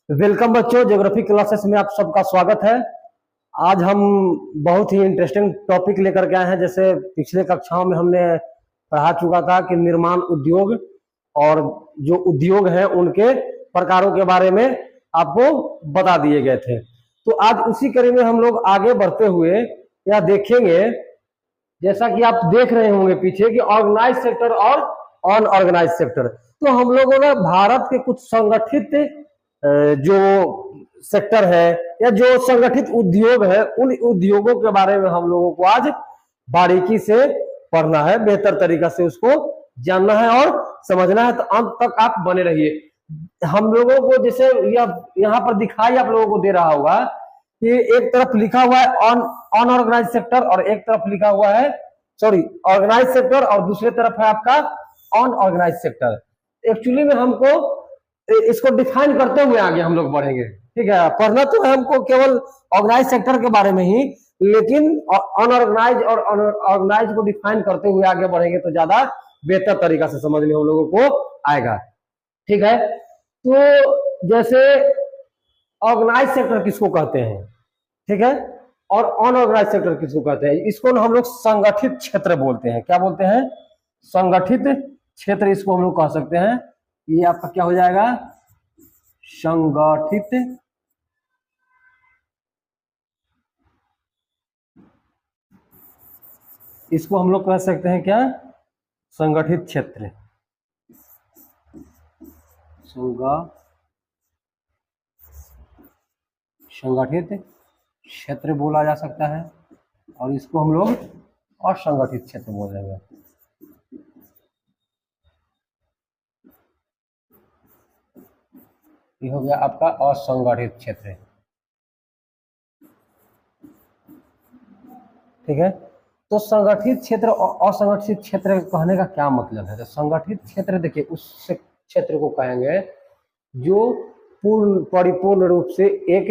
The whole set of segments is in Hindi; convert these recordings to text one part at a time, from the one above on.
वेलकम बच्चों, ज्योग्राफी क्लासेस में आप सबका स्वागत है। आज हम बहुत ही इंटरेस्टिंग टॉपिक लेकर के आए हैं। जैसे पिछले कक्षाओं में हमने पढ़ा चुका था कि निर्माण उद्योग और जो उद्योग हैं उनके प्रकारों के बारे में आपको बता दिए गए थे। तो आज उसी कड़ी में हम लोग आगे बढ़ते हुए यह देखेंगे, जैसा कि आप देख रहे होंगे पीछे, कि ऑर्गेनाइज सेक्टर और अनऑर्गेनाइज सेक्टर। तो हम लोगों ने भारत के कुछ संगठित जो सेक्टर है या जो संगठित उद्योग है, उन उद्योगों के बारे में हम लोगों को आज बारीकी से पढ़ना है, बेहतर तरीका से उसको जानना है और समझना है। तो अंत तक आप बने रहिए। हम लोगों को जैसे यहाँ पर दिखाई आप लोगों को दे रहा होगा कि एक तरफ लिखा हुआ है अनऑर्गेनाइज सेक्टर और एक तरफ लिखा हुआ है ऑर्गेनाइज सेक्टर और दूसरे तरफ है आपका अनऑर्गेनाइज सेक्टर। एक्चुअली में हमको इसको डिफाइन करते हुए आगे हम लोग बढ़ेंगे। ठीक है, पढ़ना तो है हमको केवल ऑर्गेनाइज सेक्टर के बारे में ही, लेकिन अनऑर्गेनाइज और ऑर्गेनाइज को डिफाइन करते हुए आगे बढ़ेंगे तो ज्यादा बेहतर तरीका से समझ में हम लोगों को आएगा। ठीक है, तो जैसे ऑर्गेनाइज सेक्टर किसको कहते हैं, ठीक है, और अनऑर्गेनाइज सेक्टर किसको कहते हैं, इसको हम लोग संगठित क्षेत्र बोलते हैं। क्या बोलते हैं? संगठित क्षेत्र इसको हम लोग कह सकते हैं। ये आपका क्या हो जाएगा? संगठित इसको हम लोग कह सकते हैं क्या? संगठित क्षेत्र। संगठित क्षेत्र बोला जा सकता है और इसको हम लोग असंगठित क्षेत्र बोल देंगे। ये हो गया आपका असंगठित क्षेत्र। ठीक है, तो संगठित क्षेत्र और असंगठित क्षेत्र कहने का क्या मतलब है? तो संगठित क्षेत्र देखिए उस क्षेत्र को कहेंगे जो पूर्ण परिपूर्ण रूप से एक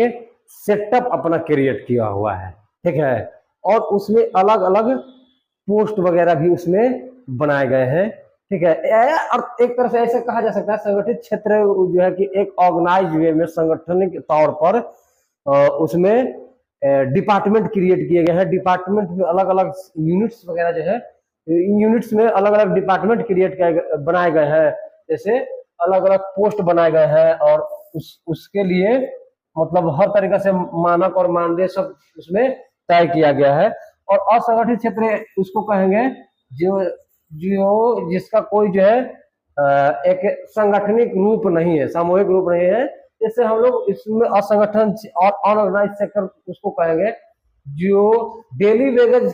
सेटअप अपना क्रिएट किया हुआ है। ठीक है, और उसमें अलग अलग पोस्ट वगैरह भी उसमें बनाए गए हैं। ठीक है, और एक तरह से ऐसे कहा जा सकता है संगठित क्षेत्र जो है कि एक ऑर्गेनाइज वे में संगठन के तौर पर उसमें डिपार्टमेंट क्रिएट किए गए हैं। डिपार्टमेंट में अलग अलग यूनिट्स वगैरह जो है, इन यूनिट्स में अलग अलग डिपार्टमेंट क्रिएट बनाए गए हैं। जैसे अलग अलग पोस्ट बनाए गए हैं और उसके लिए मतलब हर तरीके से मानक और मानदेय सब उसमें तय किया गया है। और असंगठित क्षेत्र उसको कहेंगे जो जो जिसका कोई जो है एक संगठनिक रूप नहीं है, सामूहिक रूप नहीं है। जैसे हम लोग इसमें असंगठन और अनऑर्गेनाइज सेक्टर उसको कहेंगे जो डेली वेजेज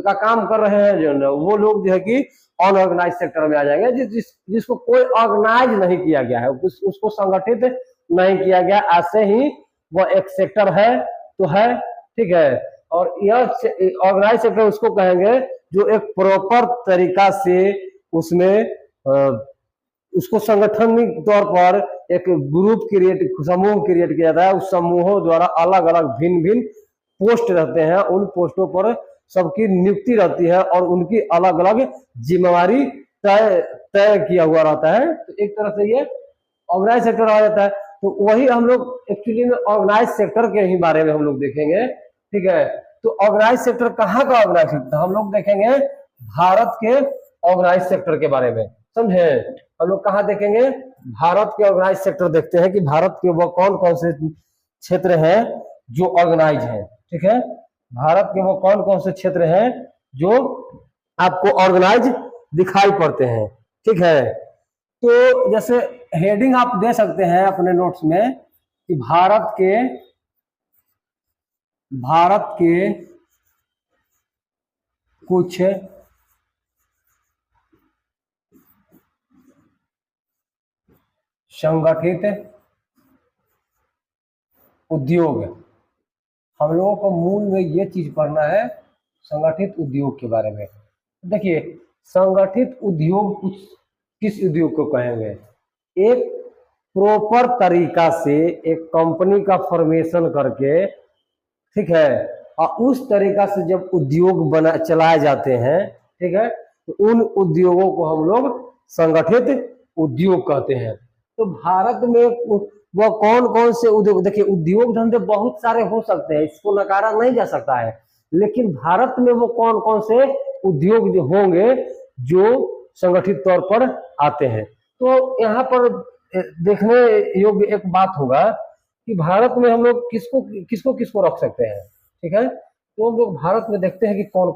का काम कर रहे हैं, जो वो लोग जो है कि अनऑर्गेनाइज सेक्टर में आ जाएंगे। जिसको कोई ऑर्गेनाइज नहीं किया गया है, उसको संगठित नहीं किया गया, ऐसे ही वो एक सेक्टर है तो है। ठीक है, और यह ऑर्गेनाइज सेक्टर उसको कहेंगे जो एक प्रॉपर तरीका से उसमें उसको संगठनिक तौर पर एक ग्रुप समूह क्रिएट किया जाता है। उस समूहों द्वारा अलग अलग भिन्न भिन्न पोस्ट रहते हैं, उन पोस्टों पर सबकी नियुक्ति रहती है और उनकी अलग अलग जिम्मेवारी तय किया हुआ रहता है। तो एक तरह से ये ऑर्गेनाइज सेक्टर आ जाता है। तो वही हम लोग एक्चुअली में ऑर्गेनाइज सेक्टर के ही बारे में हम लोग देखेंगे। ठीक है, तो ऑर्गेनाइज सेक्टर कहाँ का ऑर्गेनाइज सेक्टर हम लोग देखेंगे? भारत के ऑर्गेनाइज सेक्टर के बारे में, समझे? हम लोग कहाँ देखेंगे? भारत के ऑर्गेनाइज सेक्टर देखते हैं कि भारत के वो कौन कौन से क्षेत्र हैं जो ऑर्गेनाइज हैं। ठीक है, भारत के वो कौन कौन से क्षेत्र हैं जो आपको ऑर्गेनाइज दिखाई पड़ते हैं। ठीक है, तो जैसे हेडिंग आप दे सकते हैं अपने नोट्स में कि भारत के कुछ संगठित उद्योग। हम लोगों को मूल में ये चीज पढ़ना है संगठित उद्योग के बारे में। देखिए, संगठित उद्योग किस उद्योग को कहेंगे? एक प्रॉपर तरीका से एक कंपनी का फॉर्मेशन करके, ठीक है, और उस तरीका से जब उद्योग चलाए जाते हैं, ठीक है, तो उन उद्योगों को हम लोग संगठित उद्योग कहते हैं। तो भारत में वो कौन कौन से उद्योग, देखिए उद्योग धंधे बहुत सारे हो सकते हैं, इसको नकारा नहीं जा सकता है, लेकिन भारत में वो कौन कौन से उद्योग जो होंगे जो संगठित तौर पर आते हैं। तो यहाँ पर देखने योग्य एक बात होगा कि भारत में हम लोग किसको किसको किसको रख सकते हैं, ठीक है। तो हम लोग भारत में देखते हैं कि कौन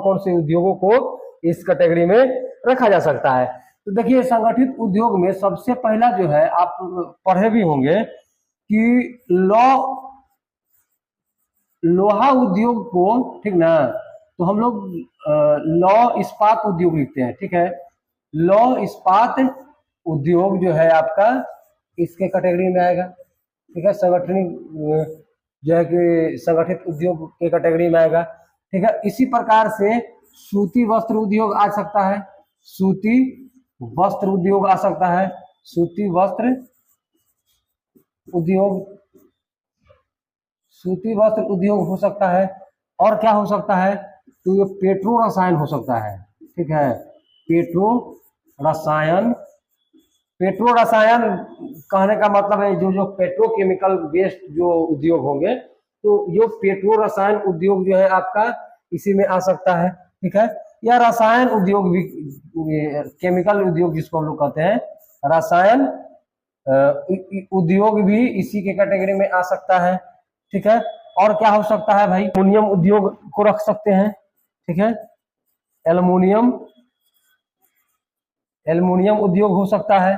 कौन से उद्योगों को इस कैटेगरी में रखा जा सकता है। तो देखिए संगठित उद्योग में सबसे पहला जो है, आप पढ़े भी होंगे कि लोहा उद्योग को, ठीक ना, तो हम लोग लौ इस्पात उद्योग लिखते हैं, ठीक है। लौ इस्पात उद्योग जो है आपका इसके कैटेगरी में आएगा, ठीक है। संगठनिक जो है कि संगठित उद्योग के कैटेगरी में आएगा, ठीक है। इसी प्रकार से सूती वस्त्र उद्योग आ सकता है, सूती वस्त्र उद्योग आ सकता है, सूती वस्त्र उद्योग, सूती वस्त्र उद्योग हो सकता है। और क्या हो सकता है, तो ये पेट्रो रसायन हो सकता है, ठीक है। पेट्रो रसायन, पेट्रो रसायन कहने का मतलब है जो पेट्रोकेमिकल बेस्ड जो उद्योग होंगे, तो ये पेट्रो रसायन उद्योग जो है आपका इसी में आ सकता है, ठीक है। या रसायन उद्योग भी, केमिकल उद्योग जिसको हम लोग कहते हैं, रसायन उद्योग भी इसी के कैटेगरी में आ सकता है, ठीक है। और क्या हो सकता है भाई, एल्युमिनियम उद्योग को रख सकते हैं, ठीक है। एल्युमिनियम उद्योग हो सकता है,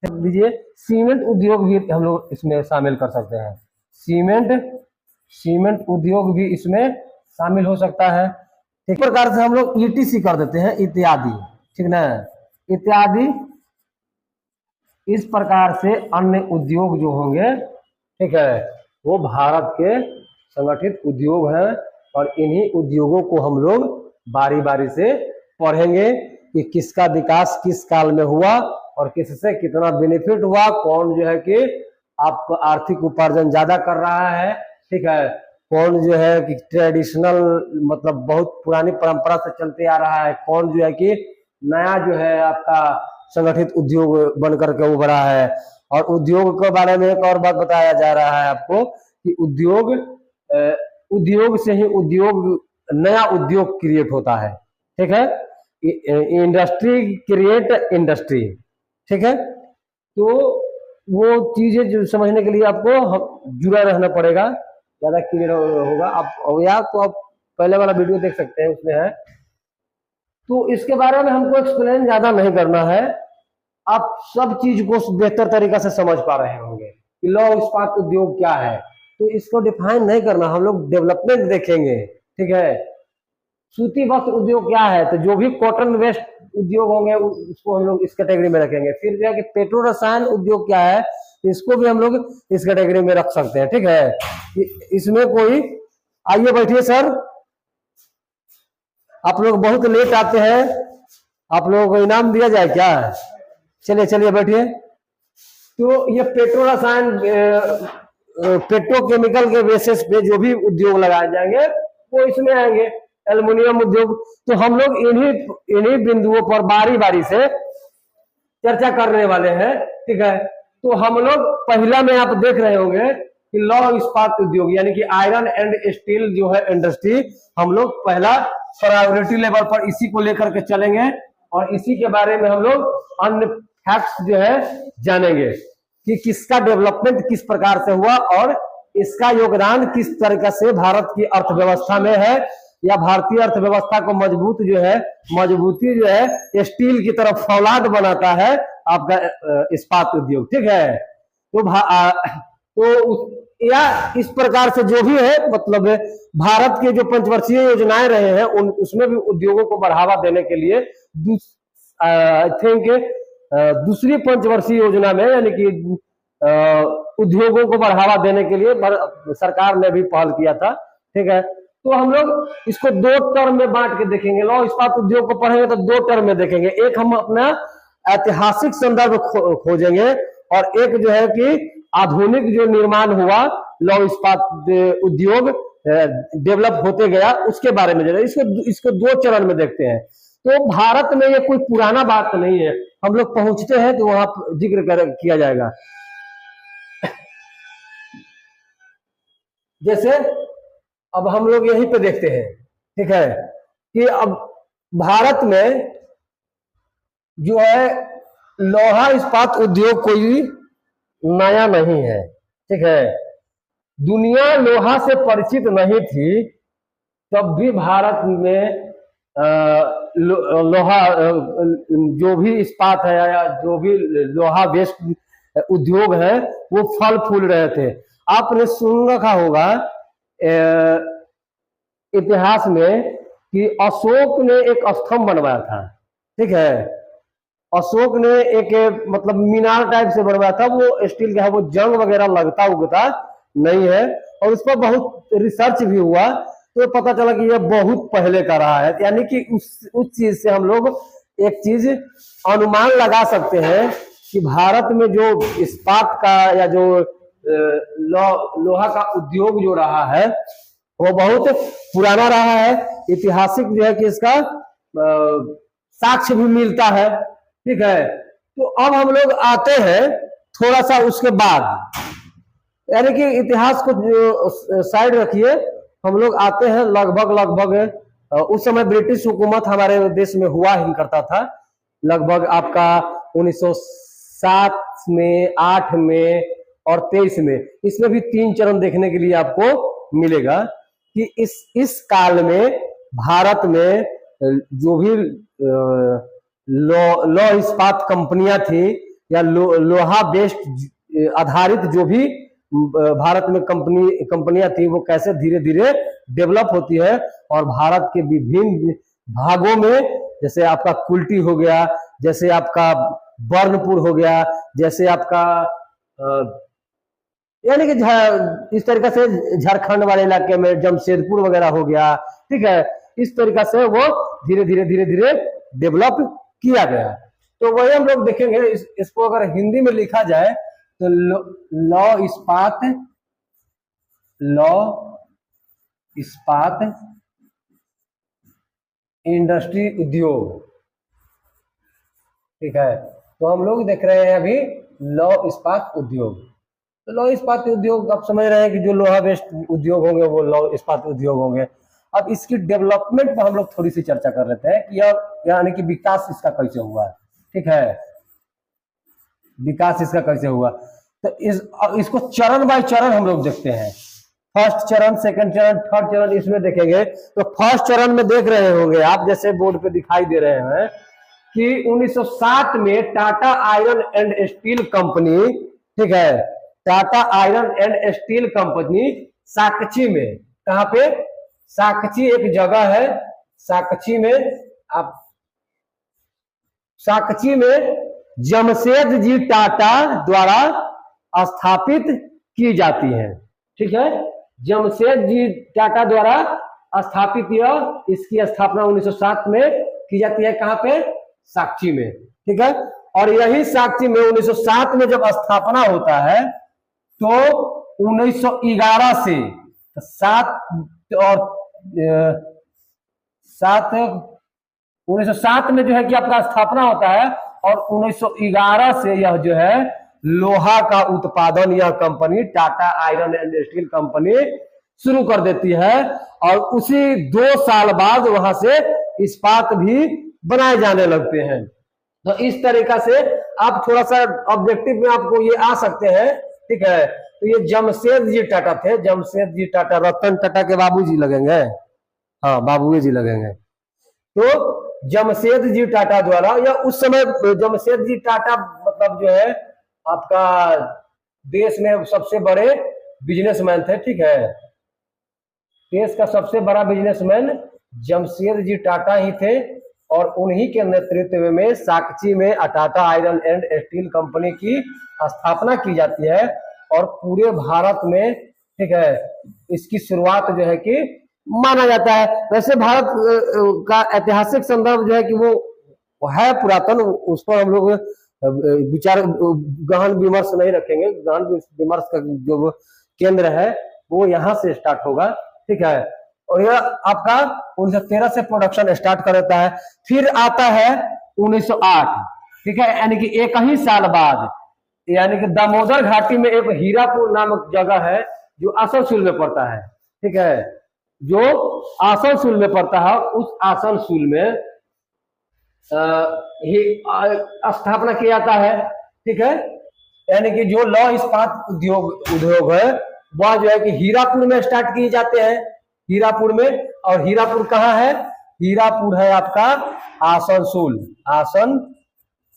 दीजिए। सीमेंट उद्योग भी हम लोग इसमें शामिल कर सकते हैं, सीमेंट उद्योग भी इसमें शामिल हो सकता है। एक प्रकार से हम लोग ETC कर देते हैं, इत्यादि, ठीक ना, इत्यादि। इस प्रकार से अन्य उद्योग जो होंगे, ठीक है, वो भारत के संगठित उद्योग हैं। और इन्हीं उद्योगों को हम लोग बारी बारी से पढ़ेंगे कि किसका विकास किस काल में हुआ और किससे कितना बेनिफिट हुआ, कौन जो है कि आपको आर्थिक उपार्जन ज्यादा कर रहा है, ठीक है, कौन जो है कि ट्रेडिशनल मतलब बहुत पुरानी परंपरा से चलते आ रहा है, कौन जो है कि नया जो है आपका संगठित उद्योग बन करके उभरा है। और उद्योग के बारे में एक और बात बताया जा रहा है आपको कि उद्योग से ही नया उद्योग क्रिएट होता है, ठीक है। इंडस्ट्री क्रिएट इंडस्ट्री, ठीक है। तो वो चीजें जो समझने के लिए आपको जुड़ा रहना पड़ेगा, ज्यादा क्लियर होगा। आप या तो आप पहले वाला वीडियो देख सकते हैं, उसमें है। तो इसके बारे में हमको एक्सप्लेन ज्यादा नहीं करना है, आप सब चीज को बेहतर तरीका से समझ पा रहे होंगे कि लौह इस्पात उद्योग क्या है। तो इसको डिफाइन नहीं करना, हम लोग डेवलपमेंट देखेंगे, ठीक है। सूती वस्त्र उद्योग क्या है, तो जो भी कॉटन वेस्ट उद्योग होंगे उसको हम लोग इस कैटेगरी में रखेंगे। फिर जो है कि पेट्रो रसायन उद्योग क्या है, इसको भी हम लोग इस कैटेगरी में रख सकते हैं, ठीक है। इसमें कोई, आइए बैठिए सर, आप लोग बहुत लेट आते हैं, आप लोगों को इनाम दिया जाए क्या? चलिए चलिए बैठिए। तो ये पेट्रो रसायन पेट्रोकेमिकल के बेसिस पे जो भी उद्योग लगाए जाएंगे वो इसमें आएंगे। एल्युमिनियम उद्योग, तो हम लोग इन्हीं बिंदुओं पर बारी बारी से चर्चा करने वाले हैं, ठीक है। तो हम लोग पहला में आप देख रहे होंगे कि लौह इस्पात उद्योग यानी कि आयरन एंड स्टील जो है इंडस्ट्री, हम लोग पहला प्रायोरिटी लेवल पर इसी को लेकर के चलेंगे और इसी के बारे में हम लोग अन्य फैक्ट्स जो है जानेंगे कि किसका डेवलपमेंट किस प्रकार से हुआ और इसका योगदान किस तरीके से भारत की अर्थव्यवस्था में है, या भारतीय अर्थव्यवस्था को मजबूती जो है स्टील की तरफ फौलाद बनाता है आपका इस्पात उद्योग, ठीक है। तो या इस प्रकार से जो भी है, मतलब भारत के जो पंचवर्षीय योजनाएं रहे हैं उसमें भी उद्योगों को बढ़ावा देने के लिए आई थिंक दूसरी पंचवर्षीय योजना में यानी कि उद्योगों को बढ़ावा देने के लिए सरकार ने भी पहल किया था, ठीक है। तो हम लोग इसको दो टर्म में बांट के देखेंगे। लौह इस्पात उद्योग को पढ़ेंगे तो दो टर्म में देखेंगे, एक हम अपना ऐतिहासिक संदर्भ खोजेंगे और एक जो है कि आधुनिक जो निर्माण हुआ लौह इस्पात उद्योग डेवलप होते गया उसके बारे में इसको दो चरण में देखते हैं। तो भारत में ये कोई पुराना बात नहीं है, हम लोग पहुंचते हैं तो वहां जिक्र किया जाएगा। जैसे अब हम लोग यहीं पे देखते हैं, ठीक है, कि अब भारत में जो है लोहा इस्पात उद्योग कोई नया नहीं है, ठीक है। दुनिया लोहा से परिचित नहीं थी, तब भी भारत में लोहा जो भी इस्पात है या जो भी लोहा बेस्ड उद्योग है वो फल फूल रहे थे। आपने सुन रखा होगा इतिहास में कि अशोक ने एक स्तंभ बनवाया था, ठीक है। अशोक ने एक मतलब मीनार टाइप से बनवाया था, वो स्टील का है, वो जंग वगैरह लगता उगता नहीं है, और उस पर बहुत रिसर्च भी हुआ तो पता चला कि यह बहुत पहले का रहा है। यानी कि उस चीज से हम लोग एक चीज अनुमान लगा सकते हैं कि भारत में जो इस्पात का या जो लोहा का उद्योग जो रहा है वो बहुत पुराना रहा है। ऐतिहासिक जो है कि इसका साक्ष्य भी मिलता है, ठीक है। तो अब हम लोग आते हैं थोड़ा सा उसके बाद, यानी कि इतिहास को साइड रखिए, हम लोग आते हैं लगभग उस समय ब्रिटिश हुकूमत हमारे देश में हुआ ही करता था। लगभग आपका 1907 में, 8 में और 23 में, इसमें भी 3 चरण देखने के लिए आपको मिलेगा कि इस काल में भारत में जो भी लौह इस्पात कंपनियां थी या लोहा बेस्ड आधारित जो भी भारत में कंपनियां थी वो कैसे धीरे धीरे डेवलप होती है और भारत के विभिन्न भागों में, जैसे आपका कुल्टी हो गया, जैसे आपका बर्नपुर हो गया, जैसे आपका यानी कि इस तरीके से झारखंड वाले इलाके में जमशेदपुर वगैरह हो गया, ठीक है। इस तरीके से वो धीरे धीरे डेवलप किया गया। तो वही हम लोग देखेंगे, इसको अगर हिंदी में लिखा जाए तो लौह इस्पात इंडस्ट्री उद्योग, ठीक है। तो हम लोग देख रहे हैं अभी लौह इस्पात उद्योग। तो लौह इस्पात उद्योग आप समझ रहे हैं कि जो लोहा बेस्ड उद्योग होंगे वो लौह इस्पात उद्योग होंगे। अब इसकी डेवलपमेंट पर हम लोग थोड़ी सी चर्चा कर लेते हैं कि यानी कि विकास इसका कैसे हुआ, ठीक है, विकास इसका कैसे हुआ। तो इसको चरण बाय चरण हम लोग देखते हैं, फर्स्ट चरण, सेकंड चरण, थर्ड चरण, इसमें देखेंगे। तो फर्स्ट चरण में देख रहे होंगे आप, जैसे बोर्ड पे दिखाई दे रहे हैं कि 1907 में Tata iron and steel company, ठीक है, Tata iron and steel company Sakchi में, कहां पे, साकची एक जगह है, साकची में आप, साकची में जमशेद जी टाटा द्वारा स्थापित की जाती है, ठीक है। जमशेद जी टाटा द्वारा स्थापित, इसकी स्थापना 1907 में की जाती है, कहां पे, साकची में, ठीक है। और यही साकची में 1907 में जब स्थापना होता है तो 1911 से 1907 में जो है कि आपका स्थापना होता है, और 1911 से यह जो है लोहा का उत्पादन यह company Tata iron and steel company शुरू कर देती है। और उसी 2 साल बाद वहां से इस्पात भी बनाए जाने लगते हैं। तो इस तरीका से आप थोड़ा सा ऑब्जेक्टिव में आपको ये आ सकते हैं, ठीक है। तो ये जमशेद जी टाटा थे, जमशेद जी टाटा, रतन टाटा के बाबूजी लगेंगे, हाँ बाबू जी लगेंगे। तो जमशेद जी टाटा द्वारा, या उस समय जमशेद जी टाटा मतलब जो है आपका देश में सबसे बड़े बिजनेसमैन थे, ठीक है। देश का सबसे बड़ा बिजनेसमैन जमशेद जी टाटा ही थे, और उन्हीं के नेतृत्व में साकची में Tata iron and steel company की स्थापना की जाती है। और पूरे भारत में, ठीक है, इसकी शुरुआत जो है कि माना जाता है। वैसे भारत का ऐतिहासिक संदर्भ जो है कि वो है पुरातन, उस पर हम लोग विचार गहन विमर्श नहीं रखेंगे। गहन विमर्श का जो केंद्र है वो यहाँ से स्टार्ट होगा, ठीक है। और यह आपका 1913 से प्रोडक्शन स्टार्ट कर देता है। फिर आता है 1908, ठीक है, यानी कि एक ही साल बाद, यानी कि दामोदर घाटी में एक हीरापुर नामक जगह है जो आसनसोल में पड़ता है, ठीक है, जो आसनसोल में पड़ता है, उस आसनसोल में स्थापना किया जाता है, ठीक है। यानी कि जो लौह इस्पात उद्योग है वह जो है कि हीरापुर में स्टार्ट किए जाते हैं, हीरापुर में। और हीरापुर कहाँ है? हीरापुर है आपका आसनसोल,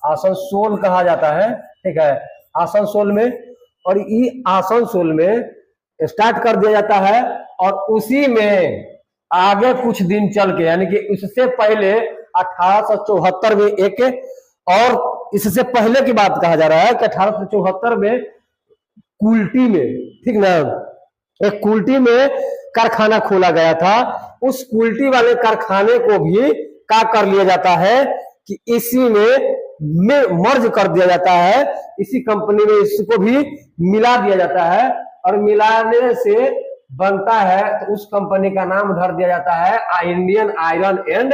आसनसोल कहा जाता है, ठीक है, आसनसोल में। और ये आसनसोल में स्टार्ट कर दिया जाता है और उसी में आगे कुछ दिन चल के, यानी कि इससे पहले 1874 में एक, और इससे पहले की बात कहा जा रहा है कि 1874 में कुल्टी में, ठीक ना, एक कुल्टी में कारखाना खोला गया था। उस कुल्टी वाले कारखाने को भी क्या कर लिया जाता है कि इसी में मर्ज कर दिया जाता है, इसी कंपनी में इसको भी मिला दिया जाता है। और मिलाने से बनता है तो उस कंपनी का नाम धर दिया जाता है Indian iron and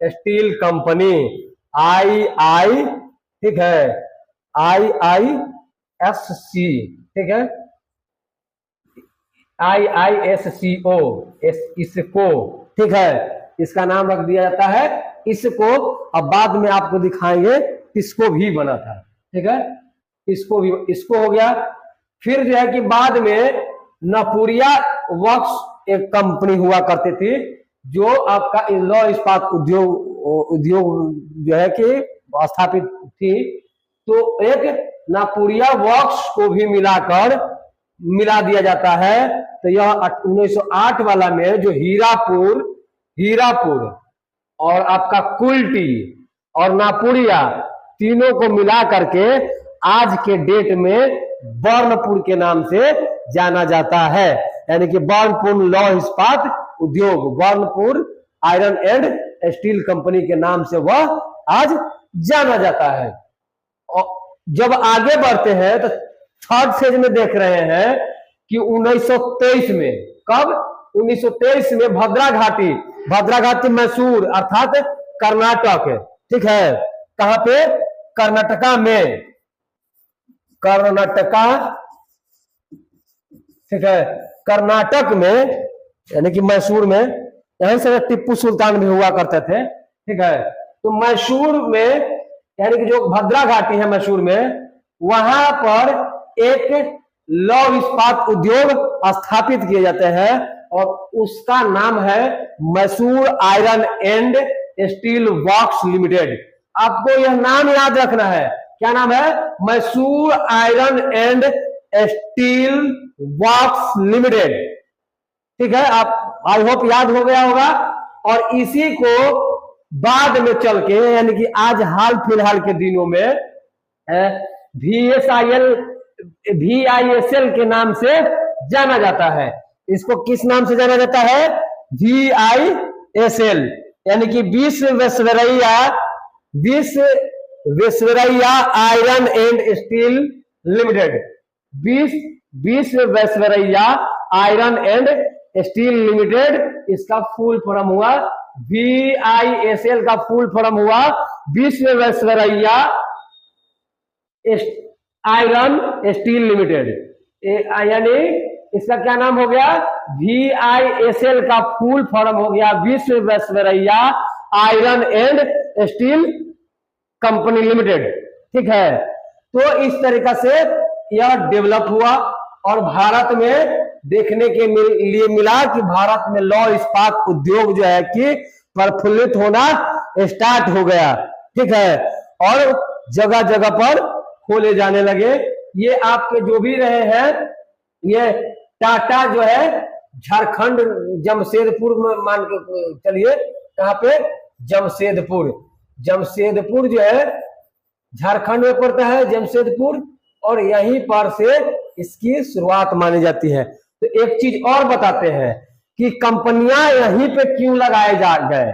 steel company, I, ठीक है, IISC, ठीक है, IISCO, इसको, ठीक है, इसका नाम रख दिया जाता है इसको। अब बाद में आपको दिखाएंगे किसको भी बना था, ठीक है, इसको भी, इसको हो गया। फिर जो है कि बाद में नपुरिया वर्क्स एक कंपनी हुआ करती थी, जो आपका लौह इस्पात उद्योग जो है कि स्थापित थी। तो एक नापुरिया वर्क्स को भी मिला दिया जाता है। तो यह 1908 वाला में जो हीरापुर और आपका कुल्टी और नापुरिया तीनों को मिला करके आज के डेट में बर्नपुर के नाम से जाना जाता है। यानी कि बर्नपुर लौह इस्पात उद्योग, Burnpur iron and steel company के नाम से वह आज जाना जाता है। और जब आगे बढ़ते हैं तो थर्ड फेज में देख रहे हैं कि 1923 में, कब? 1923 में भद्रा घाटी मैसूर अर्थात कर्नाटक, ठीक है, कहां पे? कर्नाटका में, ठीक है, कर्नाटक में, यानी कि मैसूर में। यहीं से टिप्पू सुल्तान भी हुआ करते थे, ठीक है। तो मैसूर में, यानी कि जो भद्रा घाटी है मैसूर में, वहां पर एक लौह इस्पात उद्योग स्थापित किए जाते हैं और उसका नाम है Mysore iron and steel works limited. आपको यह नाम याद रखना है, क्या नाम है? Mysore iron and steel works limited, ठीक है। आप आई होप याद हो गया होगा। और इसी को बाद में चल के, यानी कि आज हाल फिलहाल के दिनों में VISL के नाम से जाना जाता है। इसको किस नाम से जाना जाता है? VISL, यानी कि Visvesvaraya iron and steel limited. Visvesvaraya iron and steel limited, इसका फुल फॉर्म हुआ VISL का फुल फॉर्म हुआ विश्वेश्वरैया आयरन स्टील लिमिटेड। यानी इसका क्या नाम हो गया? VISL का फुल फॉर्म हो गया Visvesvaraya iron and steel company limited, ठीक है। तो इस तरीका से यह डेवलप हुआ और भारत में देखने के लिए मिला कि भारत में लौह इस्पात उद्योग जो है कि प्रफुल्लित होना स्टार्ट हो गया, ठीक है, और जगह जगह पर खोले जाने लगे। ये आपके जो भी रहे हैं, ये टाटा जो है झारखंड जमशेदपुर में मान के चलिए, कहां पे? जमशेदपुर जो है झारखंड में पड़ता है, जमशेदपुर, और यहीं पर से इसकी शुरुआत मानी जाती है। तो एक चीज और बताते हैं कि कंपनियां यहीं पे क्यों लगाए जा गए,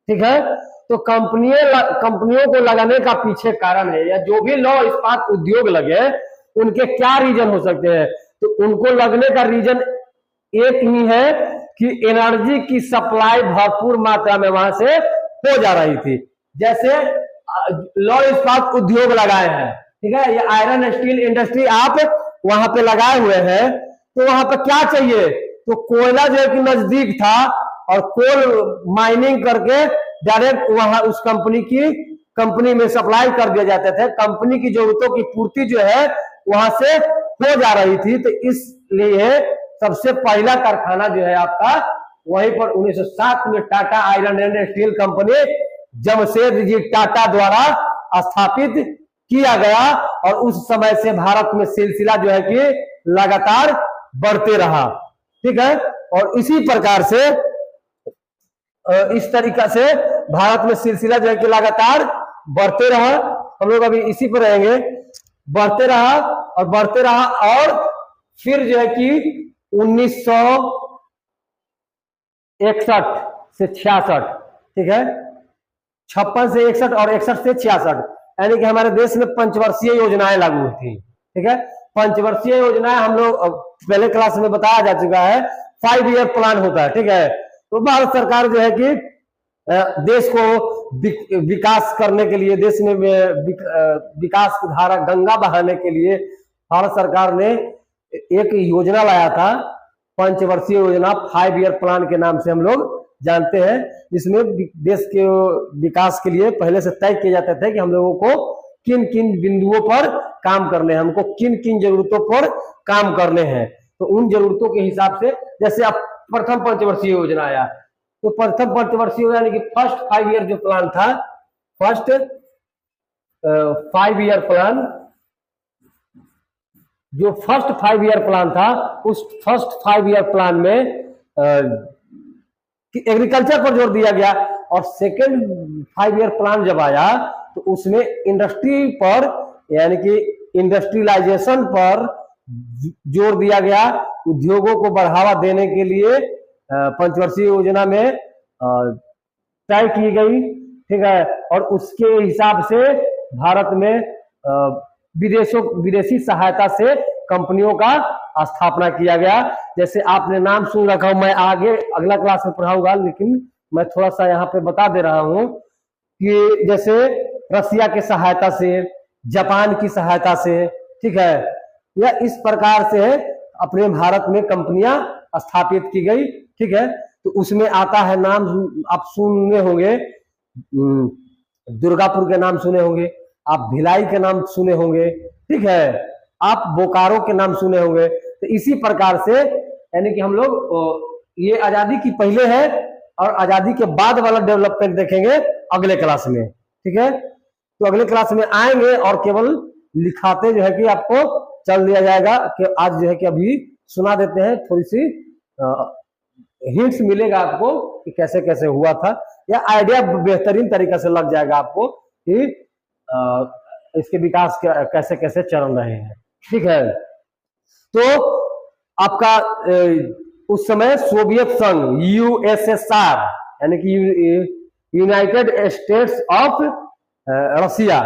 ठीक है। तो कंपनियों को लगाने का पीछे कारण है, या जो भी लौह इस्पात उद्योग लगे उनके क्या रीजन हो सकते हैं? तो उनको लगने का रीजन एक ही है कि एनर्जी की सप्लाई भरपूर मात्रा में वहां से हो जा रही थी। जैसे लौह इस्पात उद्योग लगाए हैं, ठीक है, ये आयरन स्टील इंडस्ट्री आप वहां पे लगाए हुए हैं, तो वहां पर क्या चाहिए, तो कोयला जो है कि नजदीक था और कोल माइनिंग करके डायरेक्ट वहां उस कंपनी में सप्लाई कर दिया जाते थे। कंपनी की जरूरतों की पूर्ति जो है वहां से हो जा रही थी। तो इसलिए सबसे पहला कारखाना जो है आपका वहीं पर 1907 में Tata iron and steel company Jamshedji Tata द्वारा स्थापित किया गया और उस समय से भारत में सिलसिला जो है कि लगातार बढ़ते रहा। ठीक है, और इसी प्रकार से इस तरीका से भारत में सिलसिला जो है कि लगातार बढ़ते रहा। हम लोग अभी इसी पर रहेंगे, बढ़ते रहा और बढ़ते रहा और फिर जो है कि 1961 से 66, ठीक है, 56 से 61 और 61 से 66, यानी कि हमारे देश में पंचवर्षीय योजनाएं लागू हुई थी। ठीक है, पंचवर्षीय योजनाएं हम लोग पहले क्लास में बताया जा चुका है, 5 ईयर प्लान होता है। ठीक है, तो भारत सरकार जो है कि देश को विकास करने के लिए, देश में विकास की धारा गंगा बहाने के लिए भारत सरकार ने एक योजना लाया था, पंचवर्षीय योजना, 5 ईयर प्लान के नाम से हम लोग जानते हैं, जिसमें देश के विकास के लिए पहले से तय किए जाते थे कि हम लोगों को किन किन बिंदुओं पर काम करने हैं, हमको किन किन जरूरतों पर काम करने हैं। तो उन जरूरतों के हिसाब से, जैसे अब प्रथम पंचवर्षीय योजना आया, तो प्रथम पंचवर्षीय योजना यानी कि फर्स्ट 5 ईयर जो प्लान था, फर्स्ट 5 ईयर प्लान, जो फर्स्ट 5 ईयर प्लान था, उस फर्स्ट 5 ईयर प्लान में एग्रीकल्चर पर जोर दिया गया और सेकेंड 5 ईयर प्लान जब आया तो उसमें इंडस्ट्री पर, यानी कि इंडस्ट्रियलाइजेशन पर जोर दिया गया। उद्योगों को बढ़ावा देने के लिए पंचवर्षीय योजना में तय की गई। ठीक है, और उसके हिसाब से भारत में विदेशी सहायता से कंपनियों का स्थापना किया गया। जैसे आपने नाम सुन रखा, मैं आगे अगला क्लास में पढ़ाऊंगा, लेकिन मैं थोड़ा सा यहाँ पे बता दे रहा हूँ कि जैसे रसिया की सहायता से, जापान की सहायता से, ठीक है, या इस प्रकार से अपने भारत में कंपनियां स्थापित की गई। ठीक है, तो उसमें आता है नाम आप सुने होंगे, दुर्गापुर के नाम सुने होंगे, आप भिलाई के नाम सुने होंगे, ठीक है, आप बोकारो के नाम सुने होंगे। तो इसी प्रकार से यानी कि हम लोग ये आजादी की पहले है और आजादी के बाद वाला डेवलपमेंट देखेंगे अगले क्लास में। ठीक है, तो अगले क्लास में आएंगे और केवल लिखाते जो है कि आपको चल दिया जाएगा कि आज जो है कि अभी सुना देते हैं, थोड़ी सी हिंट्स मिलेगा आपको कि कैसे कैसे हुआ था, या आइडिया बेहतरीन तरीके से लग जाएगा आपको कि इसके विकास कैसे कैसे चल रहे हैं। ठीक है, तो आपका उस समय सोवियत संघ, यूएसएसआर, यानी कि यूनाइटेड स्टेट्स ऑफ रसिया,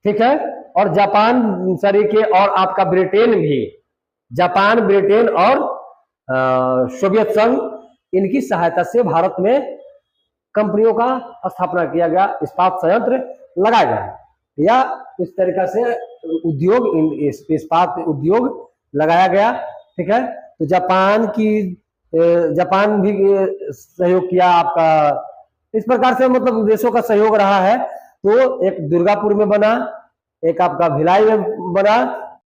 ठीक है, और जापान सरीके, और आपका ब्रिटेन भी, जापान, ब्रिटेन और सोवियत संघ, इनकी सहायता से भारत में कंपनियों का स्थापना किया गया, इस्पात संयंत्र लगाया गया, या इस तरीका से उद्योग, इस्पात उद्योग लगाया गया। ठीक है, तो जापान भी सहयोग किया आपका, इस प्रकार से मतलब देशों का सहयोग रहा है। तो एक दुर्गापुर में बना, एक आपका भिलाई में बना,